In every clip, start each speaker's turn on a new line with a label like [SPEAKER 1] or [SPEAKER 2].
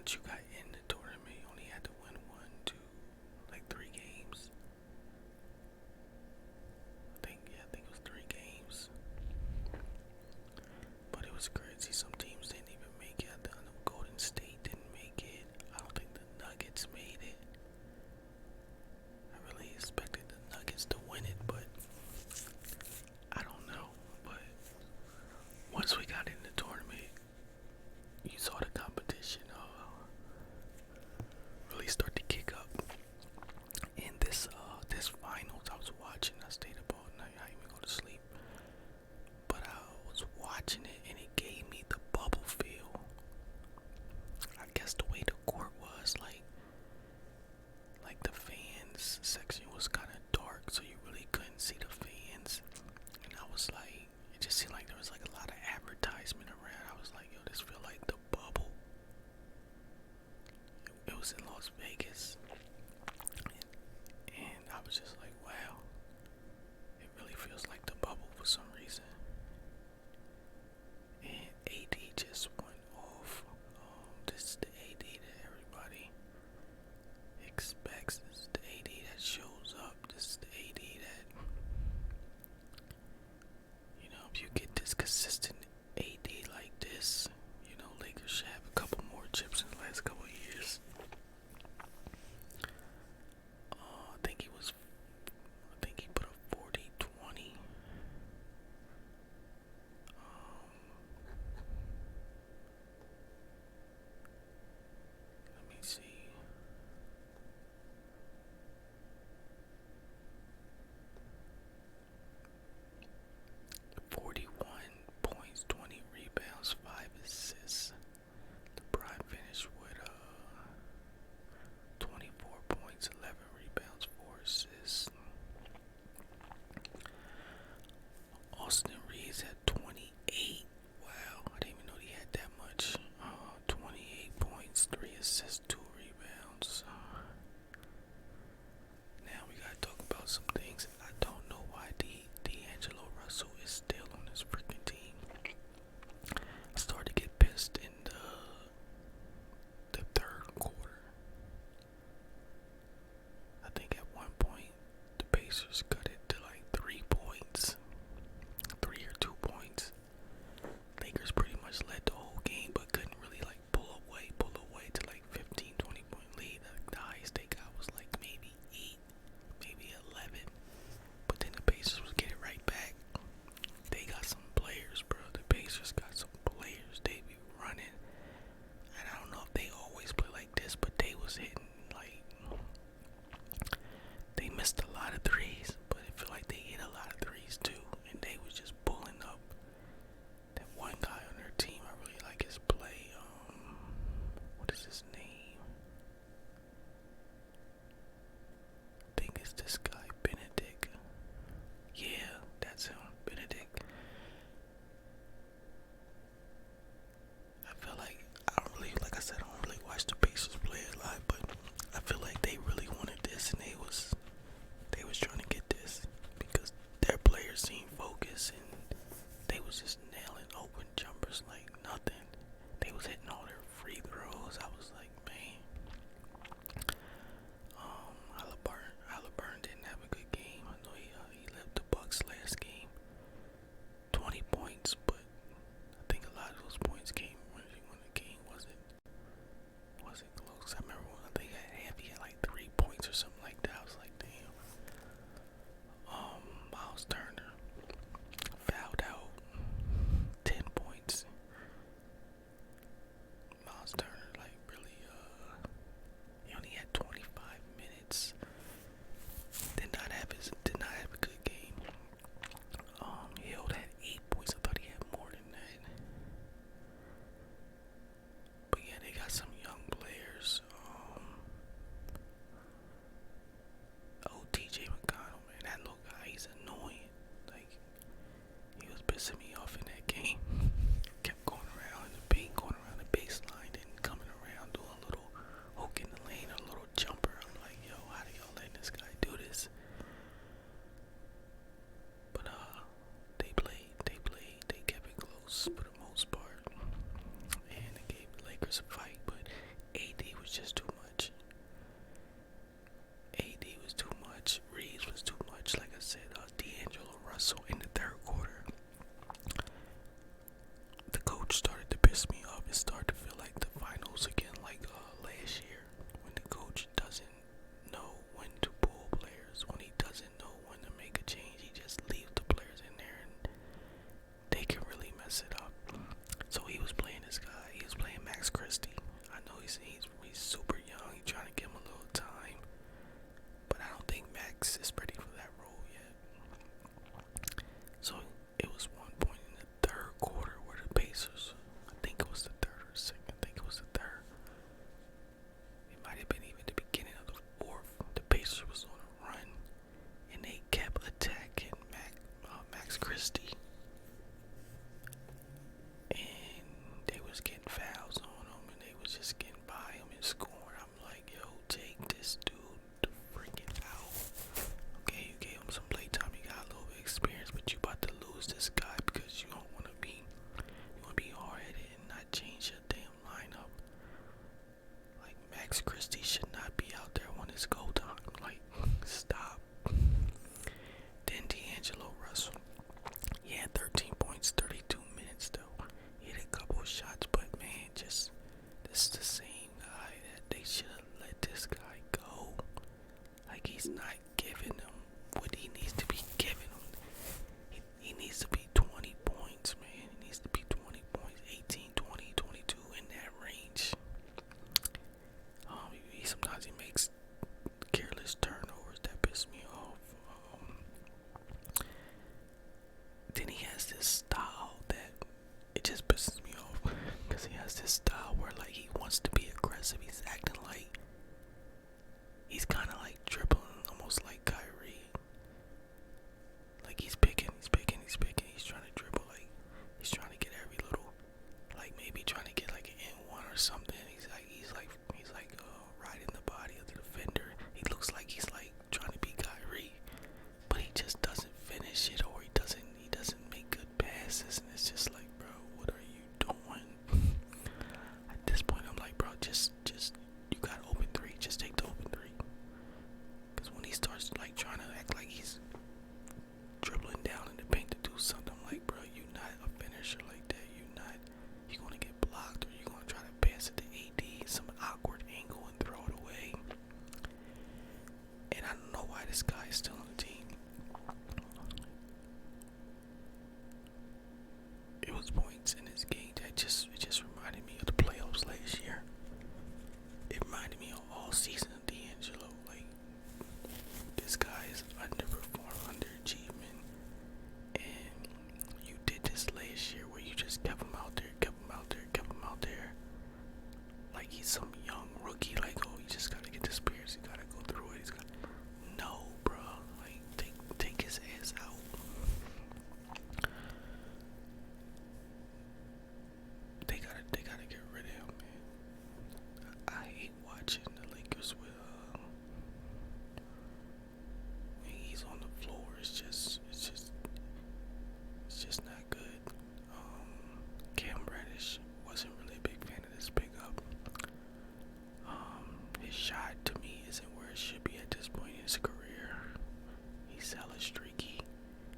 [SPEAKER 1] once you got in the tournament, you only had to win one, two, like 3 games. I think it was 3 games. But it was crazy. Some teams didn't even make it. I know Golden State didn't make it. I don't think the Nuggets made it. I really expected the Nuggets to win it, but I don't know. But once we got in the tournament, you saw the competition really start to kick up. In this finals, I was watching. I stayed up all night. I didn't even go to sleep. But I was watching it, and it gave me the bubble feel. I guess the way the court was, like the fans section was kind of dark, so you really couldn't see the fans. And I was like, it just seemed like there was like a lot of advertisement around. I was like, yo, this feel like the bubble. It was in Las Vegas, and I was just like, wow, it really feels like the bubble for some reason. And AD just went off. This is the AD that everybody expects. This is the AD that shows up. This is the AD that, if you get this consistent AD like this, Lakers should have a couple more chips in the last couple of years. I think he put a 40-20. Let me see. 41 points, 20 rebounds, 5 assists. LeBron finished with 24 points, 11 rebounds, 4 assists. Austin Reeves had 28. Wow, I didn't even know he had that much. 28 points, 3 assists, 2 rebounds. Now we gotta talk about some things. I don't know why D'Angelo Russell is still on this freaking team. I started to get pissed in the third quarter. I think at one point the Pacers cut it to like 3 points. 3 or 2 points. Lakers pretty much led the whole game, but couldn't really like pull away to like 15, 20 point lead. The highest they got was like maybe 8, maybe 11. But then the Pacers would get it right back. They got some players, bro. The Pacers got some players. They be running. And I don't know if they always play like this, but they was hitting like, they missed a lot of threes, but it feel like they hit a lot of threes too. And they was just pulling up. That one guy on their team, I really like his play. What is his name? I think it's this guy, Benedict. Yeah, that's him, Benedict. I feel like, like I said, I don't really watch the Pacers play a lot, but I feel like they really wanted this, and they was trying to get this because their players seemed focused, and they was just nailing open jumpers like nothing. They was hitting all their free throws. I was like, man. Halliburton didn't have Max Christie should not be out there when it's go time. Like, stop. Then D'Angelo Russell. He had 13 points, 32 minutes though. He hit a couple of shots, but man, just this is the same guy that they should have let this guy go. Like, he's not giving them what he needs to be giving them. He needs to be 20 points, man. He needs to be 20 points, 18, 20, 22 in that range. Sometimes he makes careless turnovers that piss me off. Then he has this style that it just pisses me off because he has this style where like he wants to be aggressive. He's acting like he's kind of like dribbling, almost like Kyrie. Like he's picking. He's trying to dribble, like he's trying to get every little, like maybe trying to get like an N1 or something. He's like riding the body of the defender. He looks like he's like trying to be Kyrie, but he just doesn't finish it, or he doesn't make good passes, and it's just like, bro, what are you doing? At this point, I'm like, bro, just you got open three, just take the open three. Because when he starts like trying to act like he's dribbling down in the paint to do something, I'm like, bro, you not a finisher like that. You gonna get blocked, or you gonna try to pass it to AD, some awkward angle and throw it away. And I don't know why this guy is still on the team. It was points in this game that it just reminded me of the playoffs last year. It reminded me of all season of D'Angelo. Like, this guy is underperforming, underachievement, and you did this last year where you just kept him out there. Like he's some young rookie. Like, oh, you just gotta get the experience. You gotta go through it. No, bro. Like, take his ass out. They gotta get rid of him, man. I hate watching the Lakers with when he's on the floor. It's just not good. Cam Reddish wasn't really a big fan of this pickup. His shot to me isn't where it should be at this point in his career. He's hella streaky.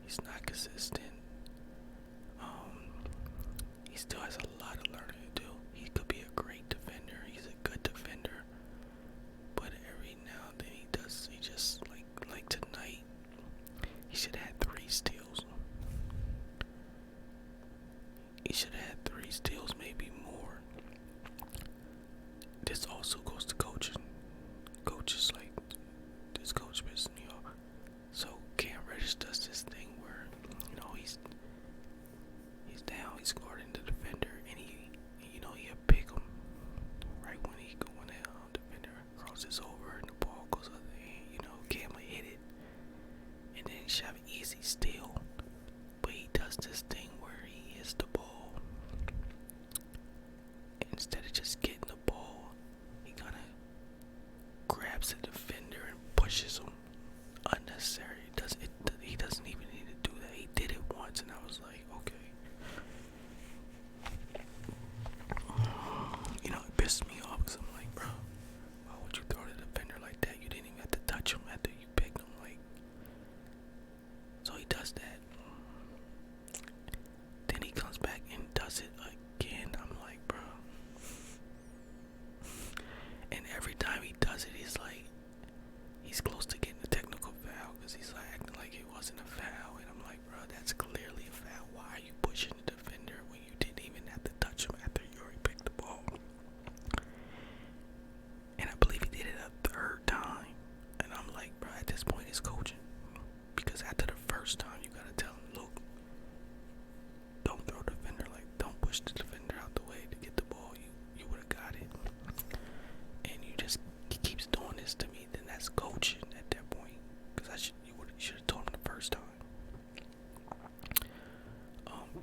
[SPEAKER 1] He's not consistent. He still has a lot of learning to do. He could be a great defender. He's a good defender. But every now and then he just like tonight, he should have had 3 steals. He should have had 3 steals, maybe more. This also goes to coaching. Coaches, like, this coach pisses me off. So Cam Reddish does this thing where, you know, he's down, he's guarding the defender, and he'll pick him right when the defender crosses over and the ball goes up there. Cam will hit it, and then he should have an easy steal. But he does this thing where he hits the ball. Instead of just getting the ball, he kind of grabs the defender and pushes him. Unnecessary. He doesn't even need to do that. He did it once, and I was like, okay. It pissed me off because I'm like, bro, why would you throw the defender like that? You didn't even have to touch him after you picked him. Like, so he does that. Then he comes back and does it again. I'm like, bro. And every time he does it, he's close to getting a technical foul because he's like acting like it wasn't a foul. And I'm like, bro, that's clearly a foul. Why are you pushing the defender when you didn't even have to touch him after you already picked the ball? And I believe he did it a 3rd time. And I'm like, bro, at this point it's coaching. Because after the first time, you gotta tell him, look, don't throw the defender, don't push the defender out the way to get the ball. You would have got it. And he keeps doing this to me, then that's coaching at that point. Because you should have told him the first time.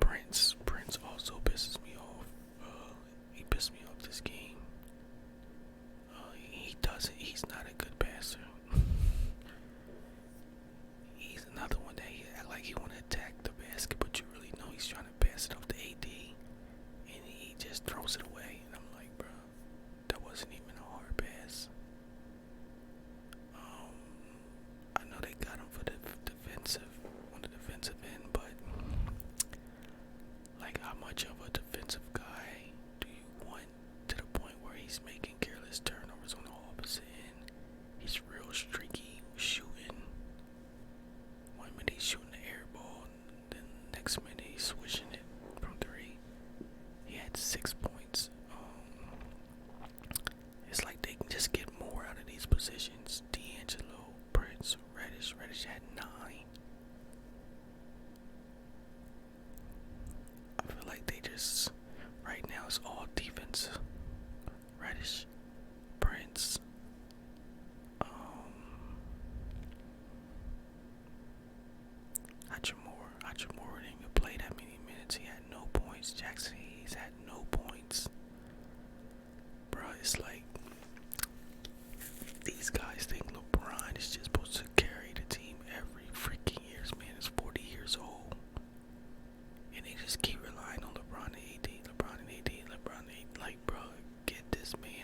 [SPEAKER 1] Prince.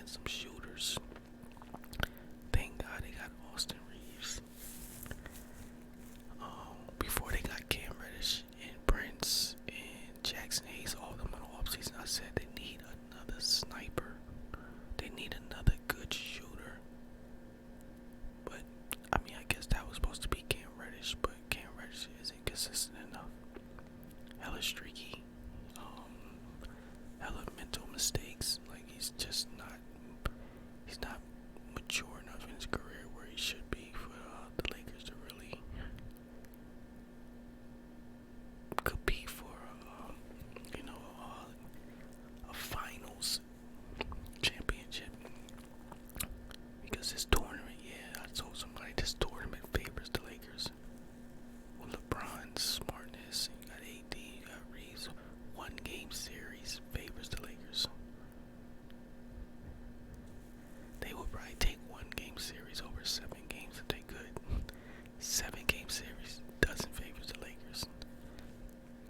[SPEAKER 1] some shooters. Thank God they got Austin Reeves. Before they got Cam Reddish and Prince and Jackson Hayes, all of them in the offseason, I said they need another sniper. They need another good shooter. But, I mean, I guess that was supposed to be Cam Reddish, but Cam Reddish isn't consistent enough. Hella streaky. Hella mental mistakes. Like, he's not mature enough in his career where he should be for the Lakers to really compete for, a finals championship. Because this tournament, I told somebody this tournament favors the Lakers. With LeBron's smartness, you got AD, you got Reeves. 1-game series favors the Lakers. They would probably take 1-game series over 7 games if they could. 7-game series doesn't favor the Lakers.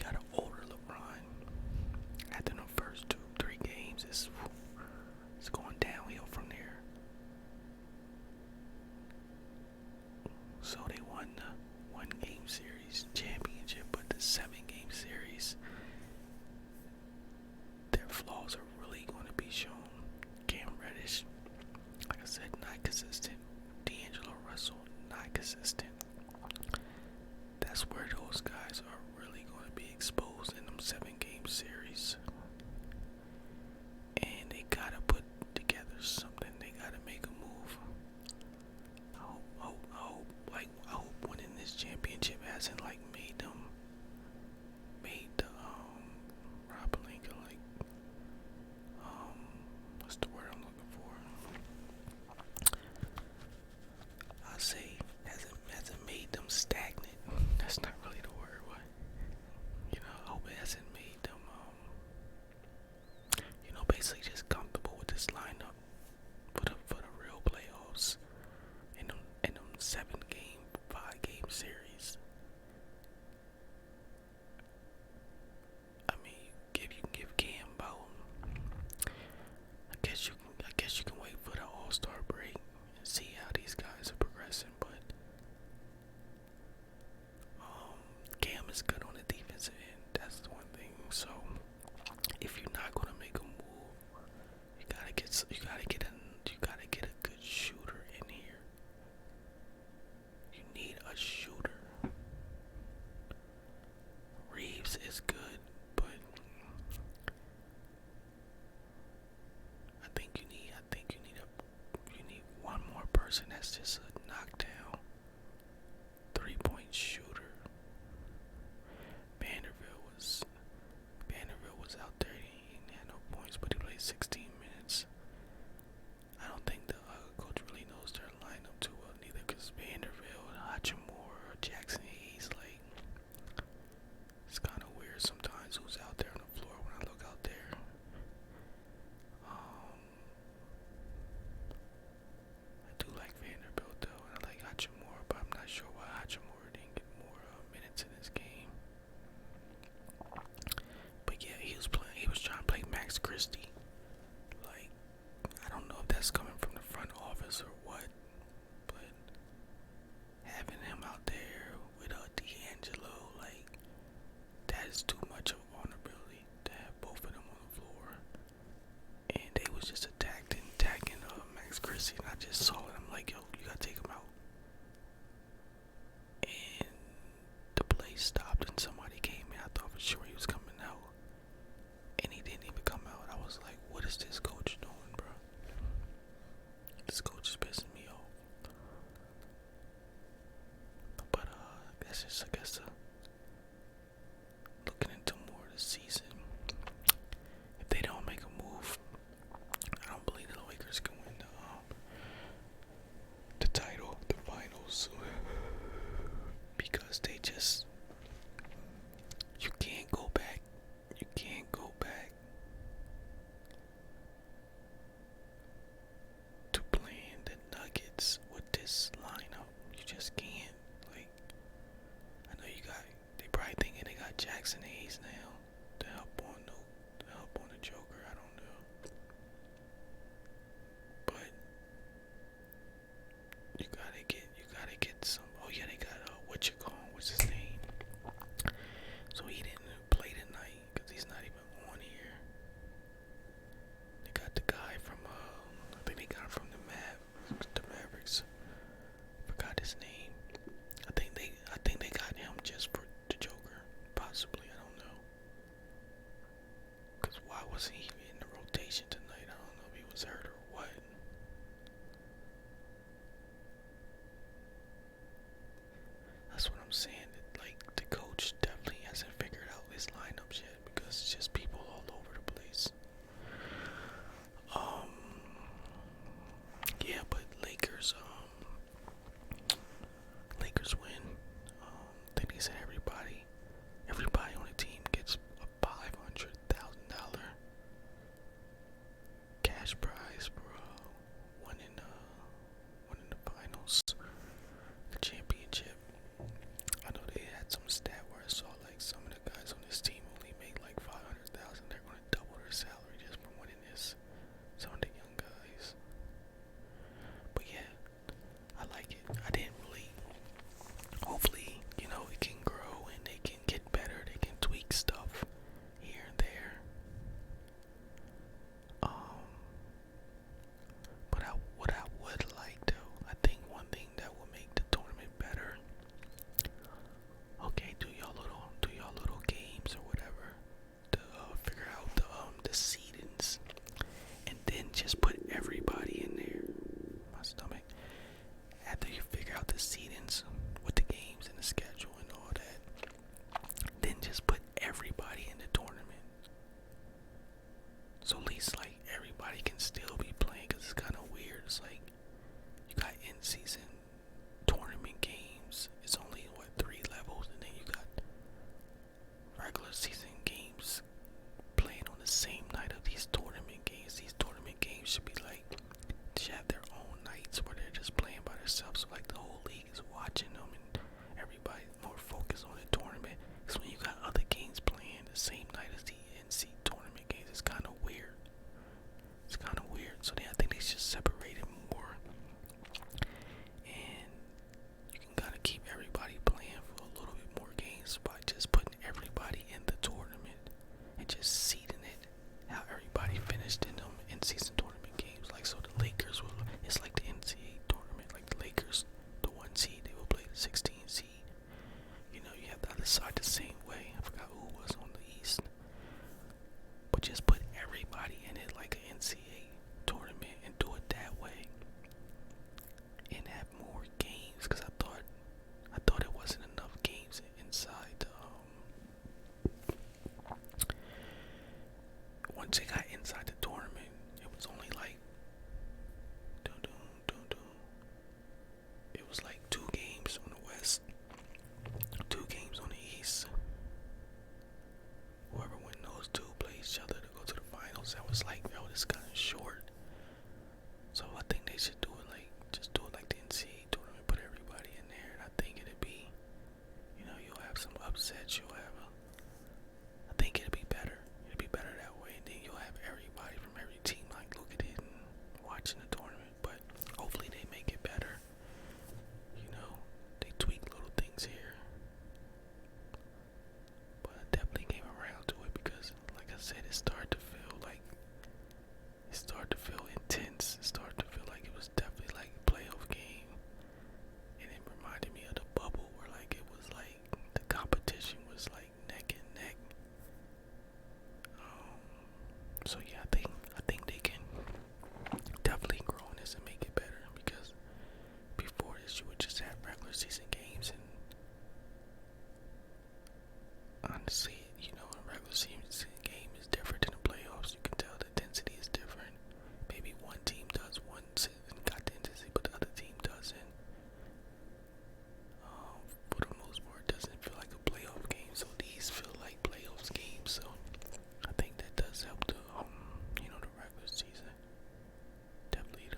[SPEAKER 1] Got an older LeBron. After the first 2-3 games, it's going downhill from there. So they won the 1-game series championship, but the 7-game series, their flaws are really going to be shown. Cam Reddish, like I said, not consistent. D'Angelo Russell, not consistent. That's where those guys are really going to be exposed in them 7-game series. And they gotta put together something. They gotta make a move. I hope winning this championship hasn't like made the Rob Pelinka what's the word I'm looking for? I say hasn't made them stagnant. That's not really the word, but I hope it hasn't made them basically just comfortable with this lineup for the real playoffs in them 7-game, 5-game series. I mean, you can give Cam about, I guess you can wait for the All-Star break and see how these guys are progressing, but Cam is good on the defensive end. That's the one thing. So if you're not gonna make a move, you gotta get a good shooter in here. You need a shooter. Reeves is good, but I think you need one more person that's just a knockdown 3-point shooter. Vanderbilt was out there. He had no points, but he played 16 minutes. I don't think the coach really knows their lineup too well neither, because Vanderbilt, Hachimura, Jackson Hayes, like, it's kind of weird sometimes who's out there on the floor when I look out there. I do like Vanderbilt though, and I like Hachimura, but I'm not sure why Hachimura didn't get more minutes in this game. But yeah, he was trying to play Max Christie. Like, I don't know if that's coming from the front office or what, but having him out there with D'Angelo, like, that is too much of vulnerability to have both of them on the floor. And they was just attacking Max Christie, and I just saw it. I'm like, yo, you gotta take him out. And the play stopped, and somebody came in. I thought for sure he was coming out, and he didn't even come out. I was like, what is this coach doing, bro? This coach is pissing me off. But that's just, I guess, looking into should do it like just do it like the NCAA tournament, put everybody in there, and I think it'd be, you'll have some upsets. I think it'd be better. It'd be better that way, and then you'll have everybody from every team like look at it and watching the tournament. But hopefully they make it better. They tweak little things here, but I definitely came around to it because, like I said, it started to feel intense. It started to feel like it was definitely like a playoff game, and it reminded me of the bubble where like it was like the competition was like neck and neck. So yeah, I think they can definitely grow on this and make it better, because before this you would just have regular season games, and honestly, a regular season game is different than the playoffs. You can tell the intensity is different. Maybe one team does one and got the intensity, but the other team doesn't. For the most part, it doesn't feel like a playoff game. So these feel like playoffs games. So I think that does help the the regular season. Definitely,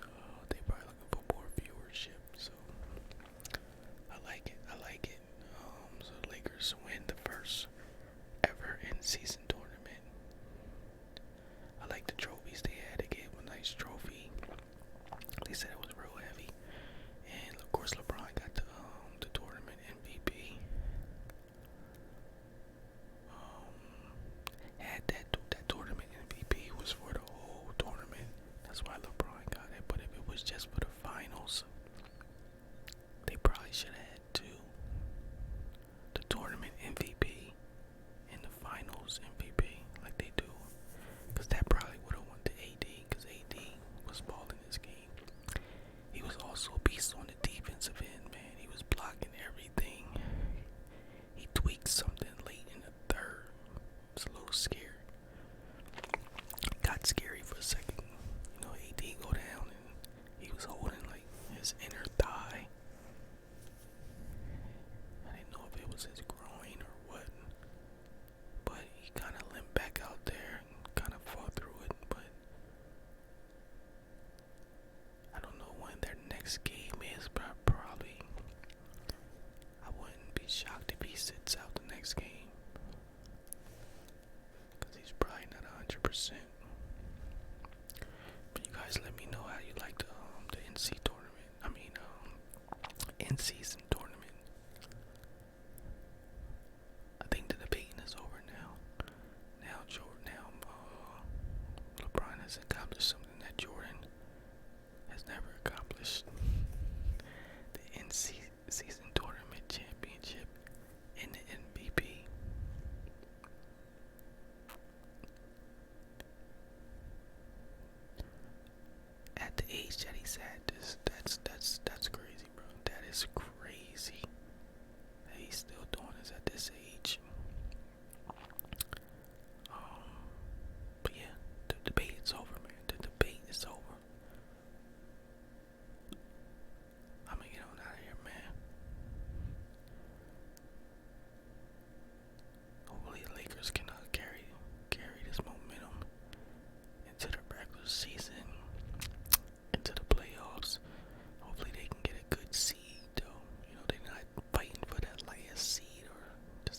[SPEAKER 1] they probably looking for more viewership. So I like it. So the Lakers win the first ever in season tournament. I like the trophies they had. They gave him a nice trophy. They said it was real heavy, and of course LeBron got the tournament MVP. Had that tournament MVP was for the whole tournament. That's why LeBron got it. But if it was just for the finals, they probably should have had two. The tournament MVP and the finals MVP, like they do. Because that probably would have won to AD, because AD was balling this game. He was also a beast on the defensive end, man. He was blocking everything. He tweaked something late in the third. It was a little scary. Got scary for a second. AD go down and he was holding like his inner thigh. I didn't know if it was his groin or what, but he kind of limped back out there and kind of fought through it. But I don't know when their next game is, but I wouldn't be shocked if he sits out the next game, because he's probably not 100%. But you guys let me know how you like the NC tournament. In-season tournament. I think the debating is over now. Now LeBron has accomplished something that Jordan has never accomplished. The in-season tournament championship and the MVP. At the age that he's at, that's crazy, bro. That is crazy that he's still doing this at this age. But yeah, the debate is over, man. The debate is over. I'm gonna get on out of here, man. Hopefully the Lakers can carry this momentum into the regular season, into the playoffs. Hopefully they can get a good seed, though. They're not fighting for that last seed or the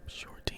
[SPEAKER 1] Short